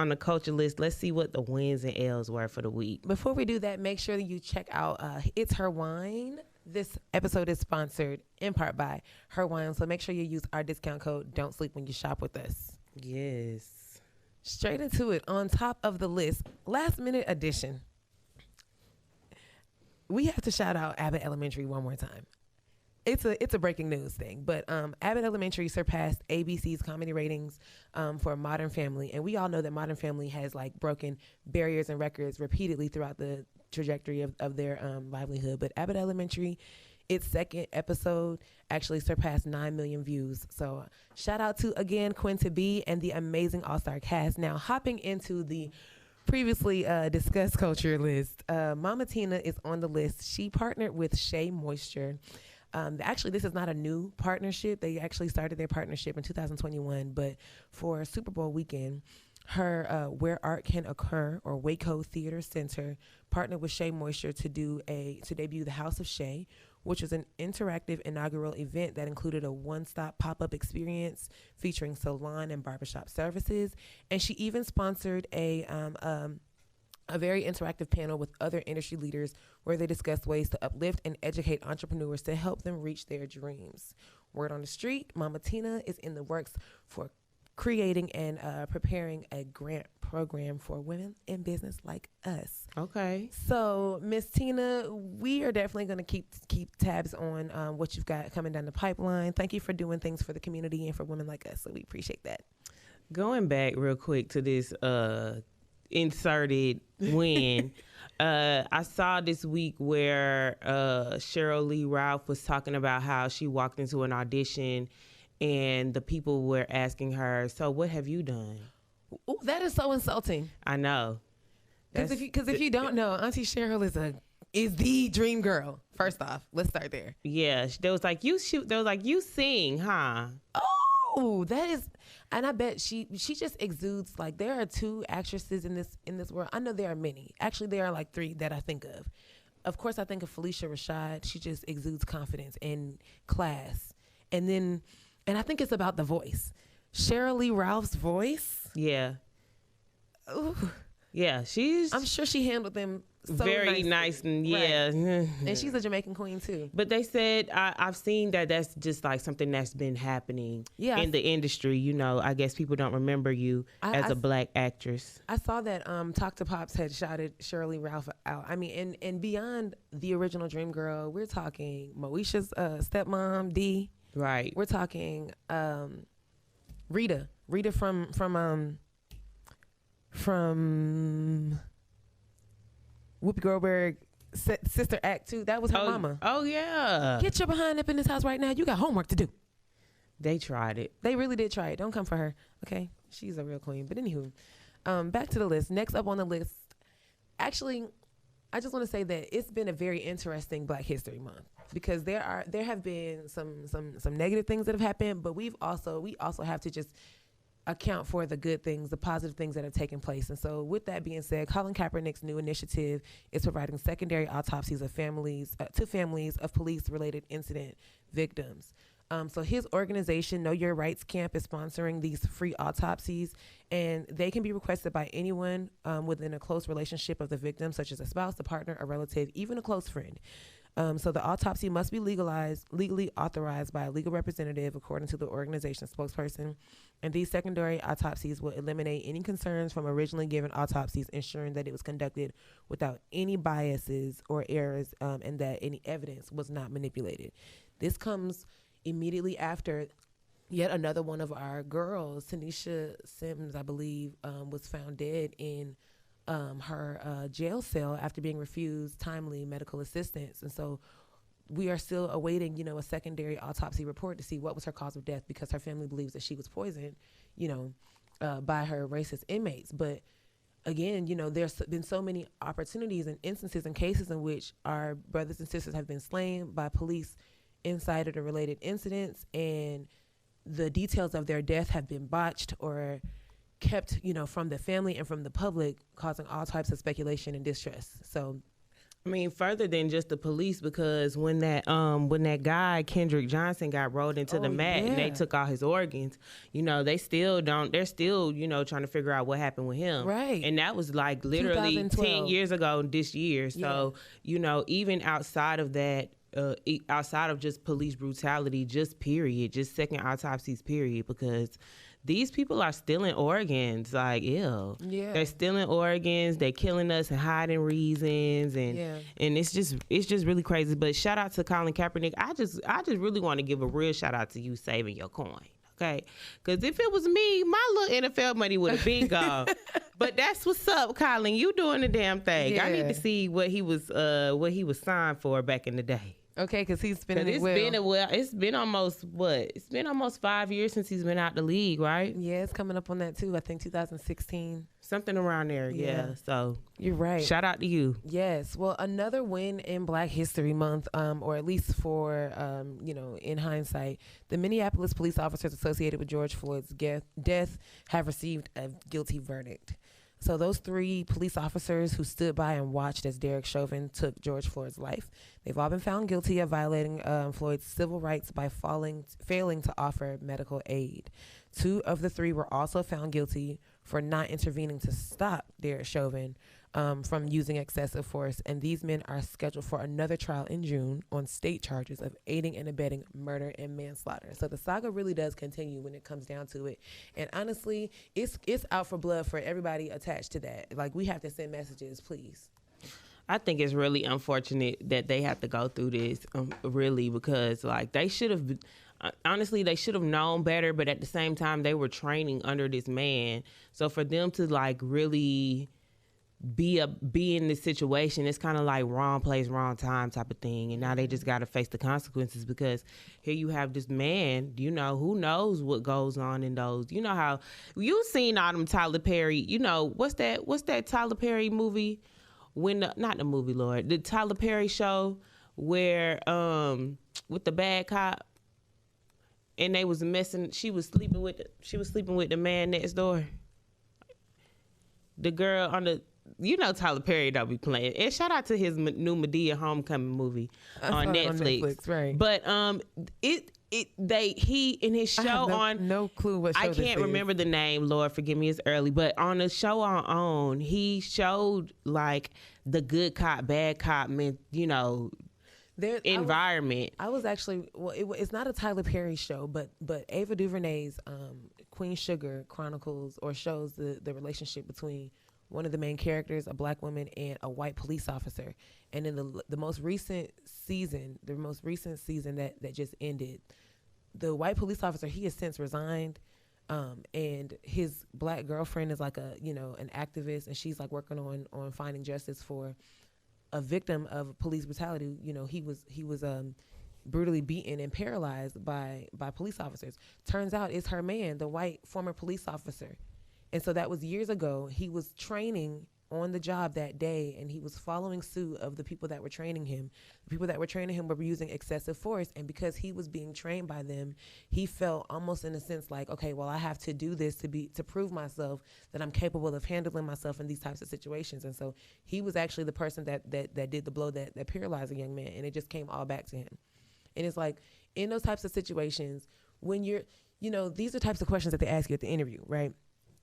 on the culture list. Let's see what the wins and L's were for the week. Before we do that, make sure that you check out It's Her Wine. This episode is sponsored in part by Her Wine, so make sure you use our discount code Don't Sleep when you shop with us. Yes. Straight into it. On top of the list, last minute addition. We have to shout out Abbott Elementary one more time. It's a breaking news thing, but Abbott Elementary surpassed ABC's comedy ratings for Modern Family, and we all know that Modern Family has like broken barriers and records repeatedly throughout the trajectory of their livelihood. But Abbott Elementary, its second episode actually surpassed 9 million views. So shout out to again Quinta B and the amazing all-star cast. Now hopping into the previously discussed culture list, Mama Tina is on the list. She partnered with Shea Moisture. Actually, this is not a new partnership. They actually started their partnership in 2021, but for Super Bowl weekend, her Where Art Can Occur, or Waco Theater Center, partnered with Shea Moisture to debut the House of Shea, which was an interactive inaugural event that included a one-stop pop-up experience featuring salon and barbershop services. And she even sponsored a very interactive panel with other industry leaders where they discussed ways to uplift and educate entrepreneurs to help them reach their dreams. Word on the street, Mama Tina is in the works for creating and preparing a grant program for women in business like us. Okay. So, Miss Tina, we are definitely going to keep tabs on what you've got coming down the pipeline. Thank you for doing things for the community and for women like us. So we appreciate that. Going back real quick to this inserted win, I saw this week where Cheryl Lee Ralph was talking about how she walked into an audition and the people were asking her, so what have you done? Ooh, that is so insulting. I know. Because if you don't know, Auntie Cheryl is the dream girl. First off, let's start there. Yeah, they was like, you sing, huh? Oh, that is, and I bet she just exudes, like, there are two actresses in this world. I know there are many. Actually, there are like three that I think of. Of course, I think of Felicia Rashad. She just exudes confidence and class. And I think it's about the voice. Cheryl Lee Ralph's voice. Yeah. Ooh. Yeah, I'm sure she handled them so very nicely. nice and yeah. Right. And she's a Jamaican queen too. But they said I've seen that's just like something that's been happening in the industry. You know, I guess people don't remember you as a black actress. I saw that Talk to Pops had shouted Cheryl Lee Ralph out. I mean, and beyond the original Dream Girl, we're talking Moesha's stepmom D. Right. We're talking Rita from Whoopi Goldberg, Sister Act 2. That was her mama. Oh, yeah. Get your behind up in this house right now. You got homework to do. They tried it. They really did try it. Don't come for her. Okay? She's a real queen. But anywho, back to the list. Next up on the list, actually, I just want to say that it's been a very interesting Black History Month because there have been some negative things that have happened, but we also have to just account for the good things, the positive things that have taken place. And so with that being said, Colin Kaepernick's new initiative is providing secondary autopsies of families of police-related incident victims. So his organization, Know Your Rights Camp, is sponsoring these free autopsies, and they can be requested by anyone within a close relationship of the victim, such as a spouse, a partner, a relative, even a close friend. So the autopsy must be legally authorized by a legal representative, according to the organization's spokesperson. And these secondary autopsies will eliminate any concerns from originally given autopsies, ensuring that it was conducted without any biases or errors, and that any evidence was not manipulated. This comes immediately after yet another one of our girls, Tanisha Sims, I believe, was found dead in her jail cell after being refused timely medical assistance. And so we are still awaiting, a secondary autopsy report to see what was her cause of death, because her family believes that she was poisoned, by her racist inmates. But again, there's been so many opportunities and instances and cases in which our brothers and sisters have been slain by police incited or related incidents, and the details of their death have been botched or kept, from the family and from the public, causing all types of speculation and distress. So I mean, further than just the police, because when that guy Kendrick Johnson got rolled into the mat and they took all his organs, they're still trying to figure out what happened with him. Right. And that was like literally 10 years ago this year. So, even outside of that, outside of just police brutality, just second autopsies, period, because these people are stealing organs, like, ew. Yeah. They're stealing organs, they're killing us and hiding reasons, and it's just really crazy. But shout out to Colin Kaepernick. I just really want to give a real shout out to you saving your coin. Okay, because if it was me, my little NFL money would have been gone. But that's what's up, Colin. You doing the damn thing. Yeah. I need to see what he was signed for back in the day. Okay, because he's spinning it well. It's been almost 5 years since he's been out the league, right? Yeah, it's coming up on that too. I think 2016. Something around there, yeah. So you're right. Shout out to you. Yes. Well, another win in Black History Month, or at least for in hindsight, the Minneapolis police officers associated with George Floyd's death have received a guilty verdict. So those 3 police officers who stood by and watched as Derek Chauvin took George Floyd's life, they've all been found guilty of violating Floyd's civil rights by failing to offer medical aid. 2 of the 3 were also found guilty for not intervening to stop Derek Chauvin from using excessive force, and these men are scheduled for another trial in June on state charges of aiding and abetting murder and manslaughter. So the saga really does continue when it comes down to it, and honestly, it's out for blood for everybody attached to that. Like, we have to send messages, please. I think it's really unfortunate that they have to go through this, really, because like they should have. Honestly, they should have known better, but at the same time, they were training under this man. So for them to like really be in this situation, it's kind of like wrong place, wrong time type of thing. And now they just got to face the consequences, because here you have this man, who knows what goes on in those. You know how you seen all them Tyler Perry, what's that Tyler Perry movie? Not the movie, Lord, the Tyler Perry show where with the bad cop, and they was messing. She was sleeping with the man next door. The girl on the, Tyler Perry don't be playing. And shout out to his new Madea Homecoming movie on Netflix. Right? But he in his show no clue what show I can't remember the name. Lord forgive me, it's early. But on the show on OWN, he showed like the good cop, bad cop, environment. I was actually it's not a Tyler Perry show, but Ava DuVernay's Queen Sugar chronicles or shows the relationship between one of the main characters, a black woman, and a white police officer. And in the most recent season, that just ended, the white police officer, he has since resigned, and his black girlfriend is like an activist, and she's like working on finding justice for a victim of police brutality. He was brutally beaten and paralyzed by police officers. Turns out it's her man, the white former police officer. And so that was years ago. He was training on the job that day, and he was following suit of the people that were training him. The people that were training him were using excessive force, and because he was being trained by them, he felt almost in a sense like, okay, well, I have to do this to prove myself that I'm capable of handling myself in these types of situations. And so he was actually the person that did the blow that paralyzed a young man, and it just came all back to him. And it's like, in those types of situations, when you're, these are types of questions that they ask you at the interview, right?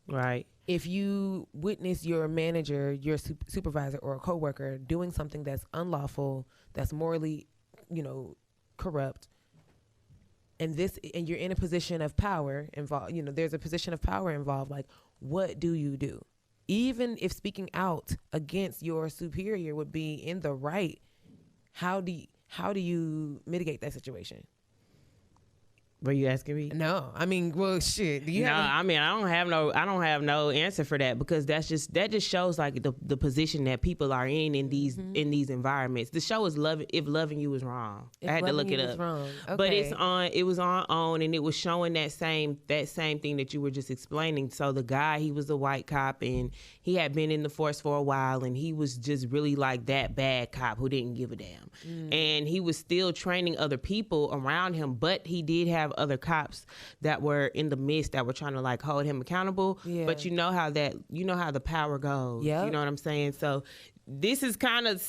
Right. If you witness your manager, your supervisor, or a coworker doing something that's unlawful, that's morally, corrupt, and you're in a position of power involved, there's a position of power involved, like, what do you do? Even if speaking out against your superior would be in the right, how do you mitigate that situation? Were you asking me? No, I mean, well, shit. I don't have no answer for that, because that just shows like the position that people are in these environments. The show is If Loving You Is Wrong. I had to look it up. Wrong. Okay. But it was on OWN, and it was showing that same thing that you were just explaining. So the guy, he was a white cop, and he had been in the force for a while, and he was just really like that bad cop who didn't give a damn. And he was still training other people around him, but he did have other cops that were in the midst that were trying to like hold him accountable. Yeah. But you know how the power goes. Yep. You know what I'm saying? So this is kind of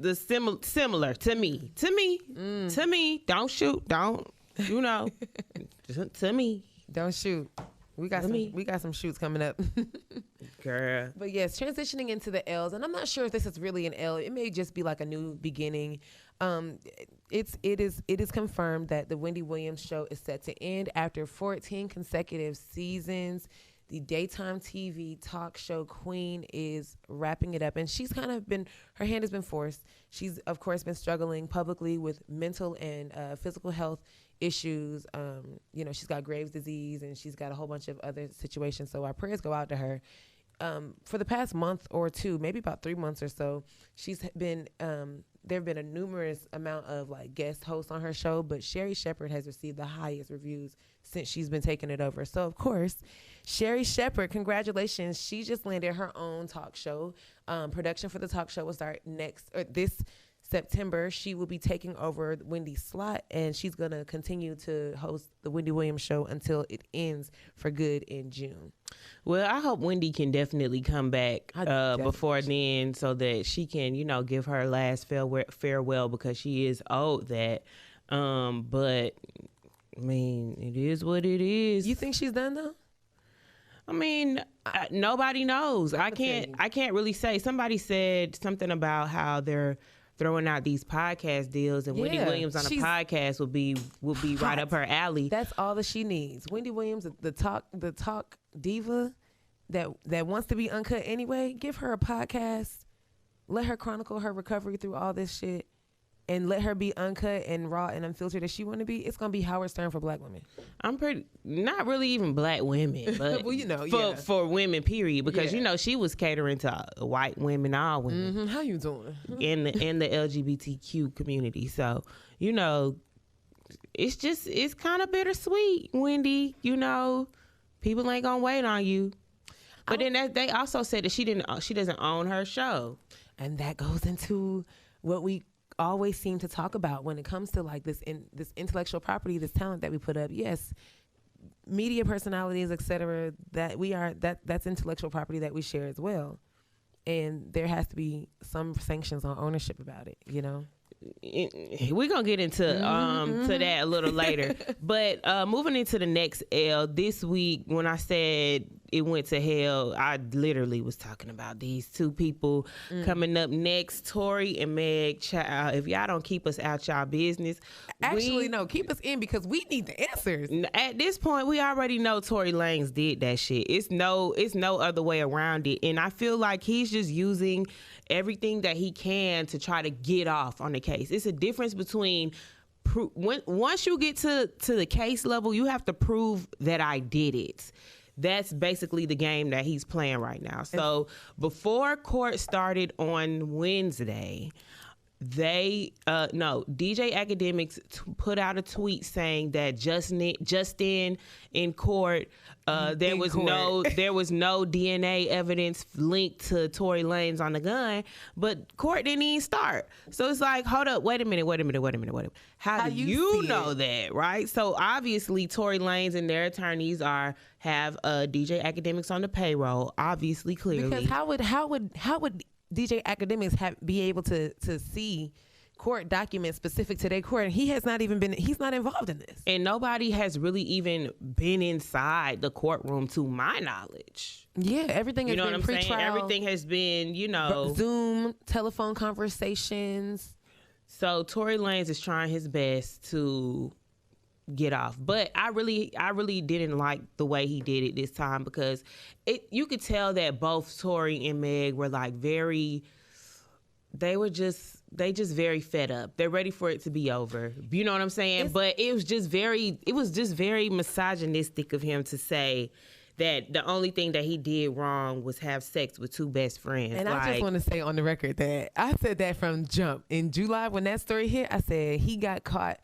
the similar to me. To me, don't shoot, don't, you know, to me. Don't shoot. We got some shoots coming up. Girl. But yes, transitioning into the L's, and I'm not sure if this is really an L. It may just be like a new beginning. It is confirmed that the Wendy Williams show is set to end after 14 consecutive seasons. The daytime TV talk show queen is wrapping it up, and she's kind of her hand has been forced. She's of course been struggling publicly with mental and physical health issues. You know, she's got Graves' disease, and she's got a whole bunch of other situations. So our prayers go out to her. For the past month or two, maybe about 3 months or so, she's been there have been a numerous amount of like guest hosts on her show, but Sherri Shepherd has received the highest reviews since she's been taking it over. So of course, Sherri Shepherd, congratulations. She just landed her own talk show. Production for the talk show will start this September. She will be taking over Wendy's slot, and she's going to continue to host the Wendy Williams show until it ends for good in June. Well, I hope Wendy can definitely come back before then, so that she can, you know, give her last farewell, because she is owed that. But I mean, it is what it is. You think she's done though? I mean, nobody knows. I can't really say. Somebody said something about how they're throwing out these podcast deals, and Wendy Williams on a podcast would be right up her alley. That's all that she needs. Wendy Williams, the talk diva that wants to be uncut anyway. Give her a podcast. Let her chronicle her recovery through all this shit, and let her be uncut and raw and unfiltered as she want to be. It's gonna be Howard Stern for black women. Not really even black women, but well, you know, for women, period. Because you know, she was catering to white women, all women. Mm-hmm. How you doing? in the LGBTQ community. So you know, it's kind of bittersweet, Wendy. You know, people ain't gonna wait on you. But then they also said that she doesn't own her show, and that goes into what we always seem to talk about when it comes to like this intellectual property, this talent that we put up. Yes, media personalities, etc. That's intellectual property that we share as well, and there has to be some sanctions on ownership about it. You know, we're gonna get into to that a little later. But moving into the next L this week, when I said it went to hell, I literally was talking about these two people coming up next, Tory and Meg. Child, if y'all don't keep us out y'all business, no, keep us in, because we need the answers. At this point, we already know Tory Lanez did that shit. It's no other way around it, and I feel like he's just using everything that he can to try to get off on the case. It's a difference between once you get to the case level, you have to prove that I did it. That's basically the game that he's playing right now. So before court started on Wednesday, DJ Academics put out a tweet saying that Justin in court, there was no DNA evidence linked to Tory Lanez on the gun, but court didn't even start. So it's like, hold up, wait a minute. How do you know that, right? So obviously Tory Lanez and their attorneys have DJ Academics on the payroll, obviously, clearly. Because how would DJ Academics be able to see court documents specific to their court? He's not involved in this. And nobody has really even been inside the courtroom, to my knowledge. Yeah, everything has been pre-trial. Saying? Everything has been, Zoom, telephone conversations. So Tory Lanez is trying his best to get off, but I really didn't like the way he did it this time, because you could tell that both Tory and Meg were like they just very fed up. They're ready for it to be over. You know what I'm saying? But it was just very misogynistic of him to say that the only thing that he did wrong was have sex with two best friends. And I just want to say on the record that I said that from jump. In July, when that story hit, I said he got caught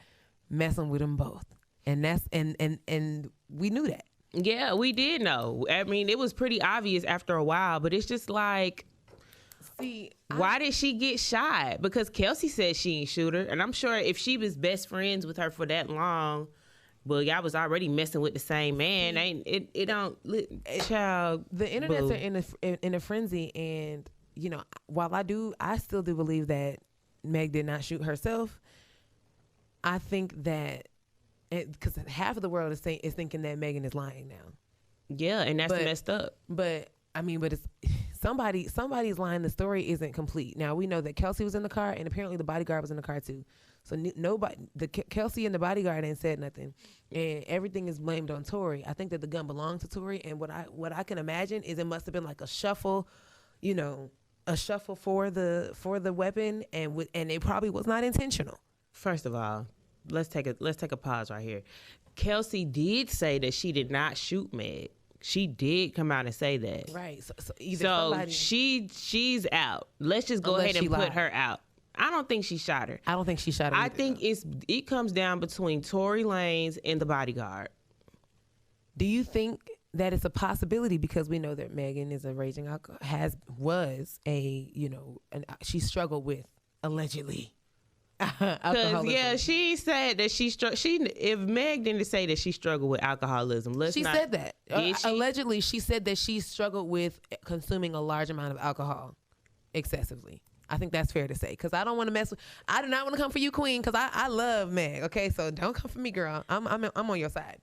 messing with them both. And that's and we knew that. Yeah, we did know. I mean, it was pretty obvious after a while, but it's just like, why did she get shot? Because Kelsey said she ain't shoot her, and I'm sure if she was best friends with her for that long, well, y'all was already messing with the same man. Child. The internets are in a frenzy, and while I still do believe that Meg did not shoot herself, I think that because half of the world is thinking that Megan is lying now. Yeah, and that's messed up. But I mean, but it's somebody's lying. The story isn't complete. Now we know that Kelsey was in the car, and apparently the bodyguard was in the car too. So nobody, Kelsey and the bodyguard ain't said nothing, and everything is blamed on Tory. I think that the gun belonged to Tory, and what I can imagine is it must have been like a shuffle, a shuffle for the weapon, and it probably was not intentional. First of all, let's take a pause right here. Kelsey did say that she did not shoot Meg. She did come out and say that. Right. So she's out. Let's just go ahead and put her out. I don't think she shot her. I don't think she shot her. I think it comes down between Tory Lanez and the bodyguard. Do you think that it's a possibility, because we know that Megan is a raging she struggled with allegedly alcoholism. Yeah, she said that if Meg didn't say that she struggled with alcoholism, said that. Allegedly, she said that she struggled with consuming a large amount of alcohol excessively. I think that's fair to say, because I don't want to I do not want to come for you, queen, because I love Meg. Okay, so don't come for me, girl. I'm on your side.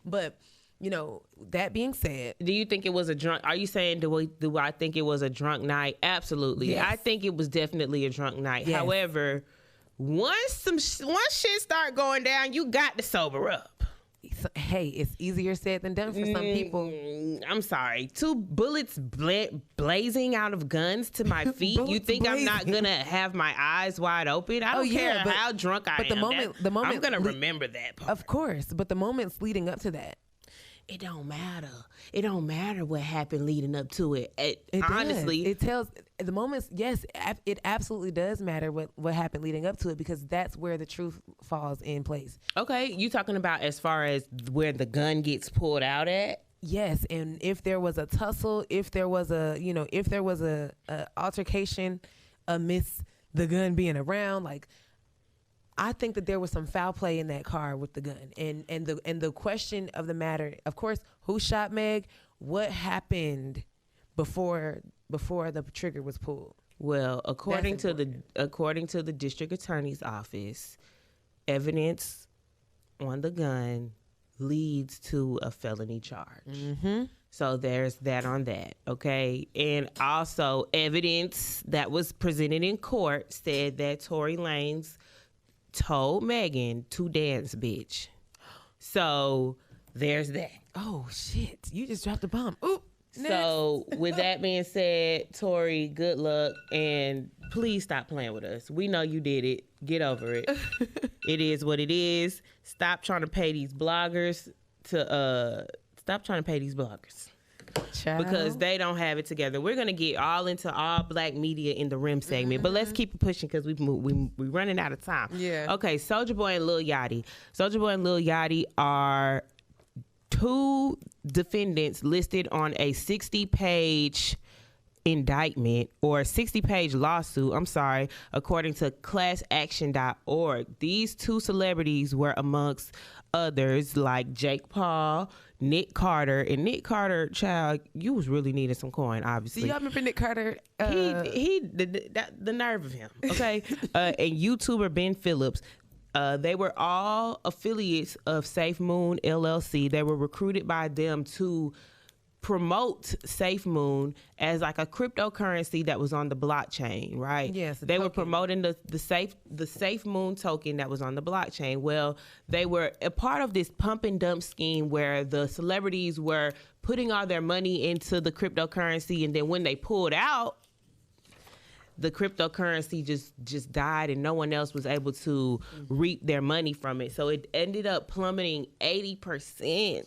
But that being said, do you think it was a drunk? Are you saying do I think it was a drunk night? Absolutely. Yes. I think it was definitely a drunk night. Yes. However, once shit start going down, you got to sober up. Hey, it's easier said than done for some people. I'm sorry. 2 bullets blazing out of guns to my feet. You think I'm not going to have my eyes wide open? I don't care how drunk I am. The moment I'm going to remember that part. Of course. But the moments leading up to that. It don't matter. It don't matter what happened leading up to it. Honestly, it tells the moments. Yes, it absolutely does matter what happened leading up to it, because that's where the truth falls in place. Okay, you talking about as far as where the gun gets pulled out at? Yes, and if there was a tussle, if there was a altercation amidst the gun being around, like, I think that there was some foul play in that car with the gun, and the question of the matter, of course, who shot Meg? What happened before the trigger was pulled? Well, according to the district attorney's office, evidence on the gun leads to a felony charge. Mm-hmm. So there's that on that, okay? And also, evidence that was presented in court said that Tory Lanez told Megan to dance, bitch. So there's that. Oh shit! You just dropped a bomb. Ooh. So with that being said, Tory, good luck, and please stop playing with us. We know you did it. Get over it. It is what it is. Stop trying to pay these bloggers Child. Because they don't have it together. We're gonna get all into all black media in the Rim segment, but let's keep it pushing because we running out of time. Yeah. Okay, Soulja Boy and Lil Yachty. Soulja Boy and Lil Yachty are 2 defendants listed on a 60-page indictment or 60-page lawsuit. I'm sorry, according to ClassAction.org. These 2 celebrities were amongst others like Jake Paul, Nick Carter, and Nick Carter, child, you was really needing some coin, obviously. Do y'all remember Nick Carter? The nerve of him, okay? And YouTuber Ben Phillips. They were all affiliates of Safe Moon LLC. They were recruited by them to promote Safe Moon as like a cryptocurrency that was on the blockchain, right? Yes. They were promoting the Safe Moon token that was on the blockchain. Well, they were a part of this pump and dump scheme where the celebrities were putting all their money into the cryptocurrency, and then when they pulled out, the cryptocurrency just died and no one else was able to reap their money from it. So it ended up plummeting 80%,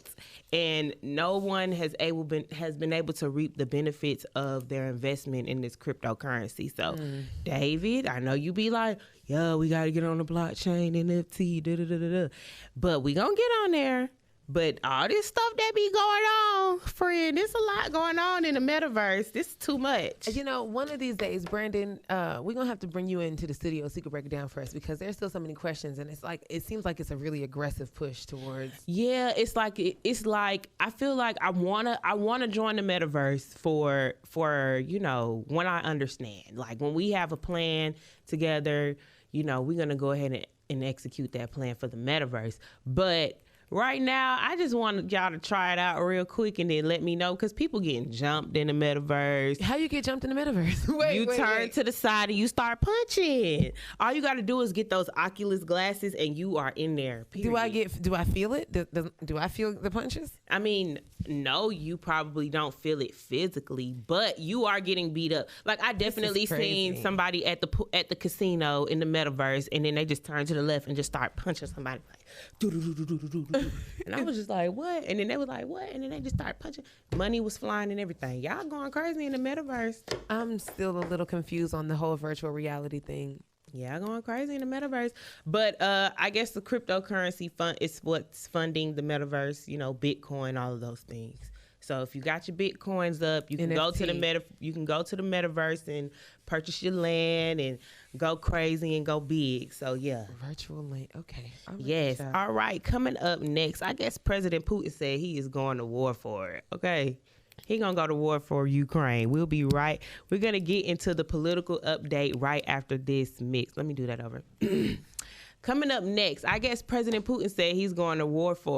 and no one has been able to reap the benefits of their investment in this cryptocurrency. So David, I know you be like, yeah, we got to get on the blockchain, NFT, but we gonna get on there. But all this stuff that be going on, friend, there's a lot going on in the metaverse. This is too much. You know, one of these days, Brandon, we're going to have to bring you into the studio so you can break it down for us, because there's still so many questions, and it seems like it's a really aggressive push towards. Yeah, it's like I feel like I wanna join the metaverse for when I understand. Like when we have a plan together, we're gonna go ahead and execute that plan for the metaverse. But right now, I just want y'all to try it out real quick and then let me know, because people getting jumped in the metaverse. How you get jumped in the metaverse? You turn to the side and you start punching. All you got to do is get those Oculus glasses and you are in there. Period. Do I feel it? Do I feel the punches? I mean, no, you probably don't feel it physically, but you are getting beat up. Like I definitely seen somebody at the casino in the metaverse, and then they just turn to the left and just start punching somebody like, and I was just like, what? And then they was like, what? And then they just started punching. Money was flying and everything. Y'all going crazy in the metaverse. I'm still a little confused on the whole virtual reality thing. Yeah, going crazy in the metaverse. But I guess the cryptocurrency fund is what's funding the metaverse, Bitcoin, all of those things. So if you got your Bitcoins up, you can go to the metaverse and purchase your land and go crazy and go big. So yeah. Virtual land. Okay. Yes. All right. Coming up next, I guess President Putin said he is going to war for it. Okay. He gonna go to war for Ukraine. We'll be right. We're gonna get into the political update right after this mix. Let me do that over. Coming up next, I guess President Putin said he's going to war for